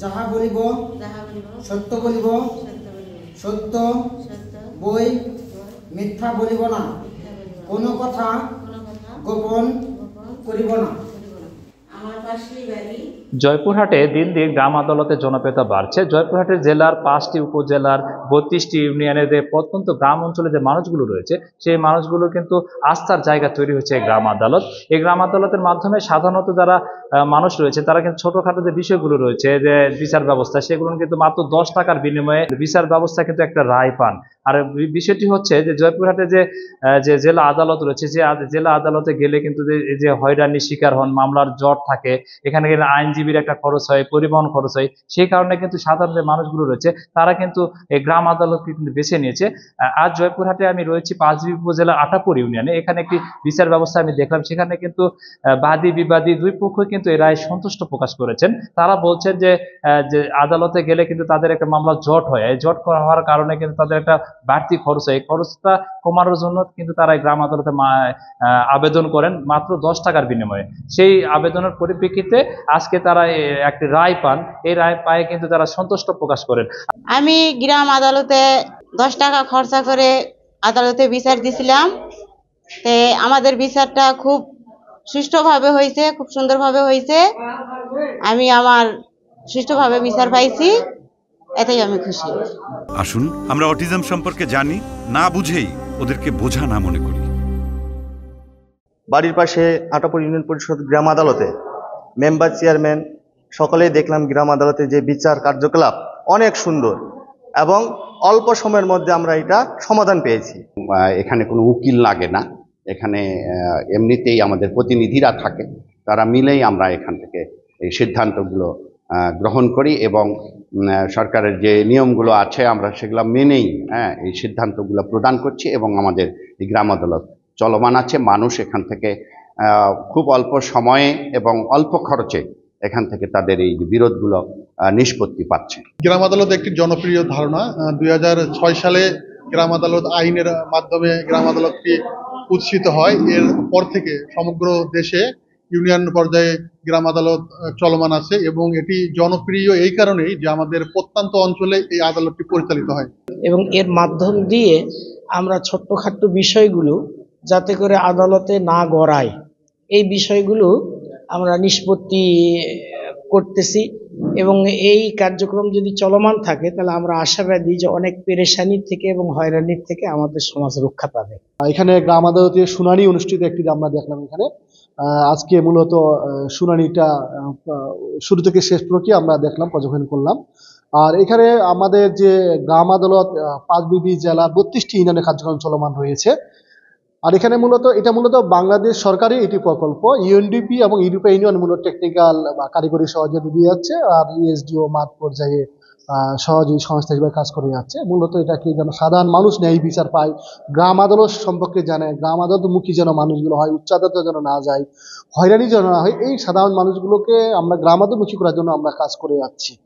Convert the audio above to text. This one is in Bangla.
যাহা বলিব সত্য বলিব, সত্য বই মিথ্যা বলিব না, কোনো কথা গোপন করিব না। জয়পুরহাটে দিন দিন গ্রাম আদালতের জনপ্রিয়তা বাড়ছে। জয়পুরহাটের জেলার 5টি উপজেলার 32টি ইউনিয়নের যে প্রত্যন্ত গ্রাম অঞ্চলে যে মানুষগুলো রয়েছে, সেই মানুষগুলো কিন্তু আস্থার জায়গা তৈরি হচ্ছে এই গ্রাম আদালত। এই গ্রাম আদালতের মাধ্যমে সাধারণত যারা মানুষ রয়েছে তারা কিন্তু ছোটখাটো যে বিষয়গুলো রয়েছে, যে বিচার ব্যবস্থা, সেগুলো কিন্তু মাত্র 10 টাকার বিনিময়ে বিচার ব্যবস্থা কিন্তু একটা রায় পান। আর বিষয়টি হচ্ছে যে জয়পুরহাটে যে জেলা আদালত রয়েছে, যে জেলা আদালতে গেলে কিন্তু যে হয়রানির শিকার হন, মামলার জট থাকে, এখানে গেলে আইনজীবীর একটা খরচ হয়, পরিবহন খরচ হয়, সেই কারণে কিন্তু সাধারণ যে মানুষগুলো রয়েছে তারা কিন্তু এই গ্রাম আদালতকে কিন্তু বেছে নিয়েছে। আজ জয়পুরহাটে আমি রয়েছি 5 উপজেলার আটাপুর ইউনিয়নে। এখানে একটি বিচার ব্যবস্থা আমি দেখলাম, সেখানে কিন্তু বাদী বিবাদী দুই পক্ষ কিন্তু এই রায় সন্তুষ্ট প্রকাশ করেছেন। তারা বলছেন যে আদালতে গেলে কিন্তু তাদের একটা মামলা জট হয়, এই জট হওয়ার কারণে কিন্তু তাদের একটা বাড়তি খরচ হয়, এই খরচটা কমানোর জন্য কিন্তু তারা গ্রাম আদালতে আবেদন করেন মাত্র 10 টাকার বিনিময়ে। সেই আবেদনের পরিপ্রেক্ষিতে আজকে তারা একটি রায় পান, এই রায় পায়ে কিন্তু তারা সন্তুষ্ট প্রকাশ করেন। আমি গ্রাম আদালতে 10 টাকা খরচা করে আদালতে বিচার দিছিলাম। আমাদের বিচারটা খুব সুষ্ঠুভাবে হয়েছে, খুব সুন্দরভাবে হয়েছে। আমি আমার সুষ্ঠুভাবে বিচার পাইছি, এতেই আমি খুশি। আসুন আমরা অটিজম সম্পর্কে জানি, না বুঝেই ওদেরকে বোঝা না মনে করি। বাড়ির পাশে আটাপুর ইউনিয়ন পরিষদ গ্রাম আদালতে মেম্বার চেয়ারম্যান সকলেই দেখলাম গ্রাম আদালতে যে বিচার কার্যকলাপ অনেক সুন্দর এবং অল্প সময়ের মধ্যে আমরা এটা সমাধান পেয়েছি। এখানে কোনো উকিল লাগে না, এখানে এমনিতেই আমাদের প্রতিনিধিরা থাকে, তারা মিলেই আমরা এখান থেকে এই সিদ্ধান্তগুলো গ্রহণ করি এবং সরকারের যে নিয়মগুলো আছে আমরা সেগুলো মেনেই এই সিদ্ধান্তগুলো প্রদান করছি এবং আমাদের এই গ্রাম আদালত চলমান আছে। মানুষ এখান থেকে খুব অল্প সময়ে এবং অল্প খরচে এখান থেকে তাদের এই বিরোধগুলো নিষ্পত্তি পাচ্ছে। গ্রাম আদালত একটি জনপ্রিয় ধারণা। 2006 সালে গ্রাম আদালত আইনের মাধ্যমে গ্রাম আদালতটি প্রতিষ্ঠিত হয়। এর পর থেকে সমগ্র দেশে ইউনিয়ন পর্যায়ে গ্রাম আদালত চলমান আছে এবং এটি জনপ্রিয় এই কারণেই যে আমাদের প্রত্যন্ত অঞ্চলে এই আদালতটি পরিচালিত হয় এবং এর মাধ্যম দিয়ে আমরা ছোট্টখাট্ট বিষয়গুলো যাতে করে আদালতে না গড়ায়, এই বিষয়গুলো আমরা নিষ্পত্তি করতেছি এবং এই কার্যক্রম যদি চলমান থাকে তাহলে আমরা আশাবাদী যে অনেক পেরেশানির থেকে এবং হয়রানির থেকে আমাদের সমাজ রক্ষা পাবে। এখানে গ্রাম আদালতে শুনানি অনুষ্ঠিত একটি আমরা দেখলাম। এখানে আজকে মূলত শুনানিটা শুরু থেকে শেষ প্রক্রিয়া আমরা দেখলাম, পর্যবেক্ষণ করলাম। আর এখানে আমাদের যে গ্রাম আদালত 5 জেলা 32টি ইউনিয়নে কার্যক্রম চলমান রয়েছে। আর এখানে এটা মূলত বাংলাদেশ সরকারি এটি প্রকল্প, ইউএনডিপি এবং ইউরোপীয় ইউনিয়ন মূলত টেকনিক্যাল বা কারিগরি সহযোগিতা দিয়ে যাচ্ছে, আর ইএসডিও মাঠ পর্যায়ে সহযোগী সংস্থা হিসেবে কাজ করে যাচ্ছে। মূলত এটা কি যেন সাধারণ মানুষ ন্যায় বিচার পায়, গ্রাম আদালত সম্পর্কে জানে, গ্রাম আদালতমুখী যেন মানুষগুলো হয়, উচ্চ আদালতে যেন না যায়, হয়রানি যেন না হয়, এই সাধারণ মানুষগুলোকে আমরা গ্রাম আদালতমুখী করার জন্য আমরা কাজ করে যাচ্ছি।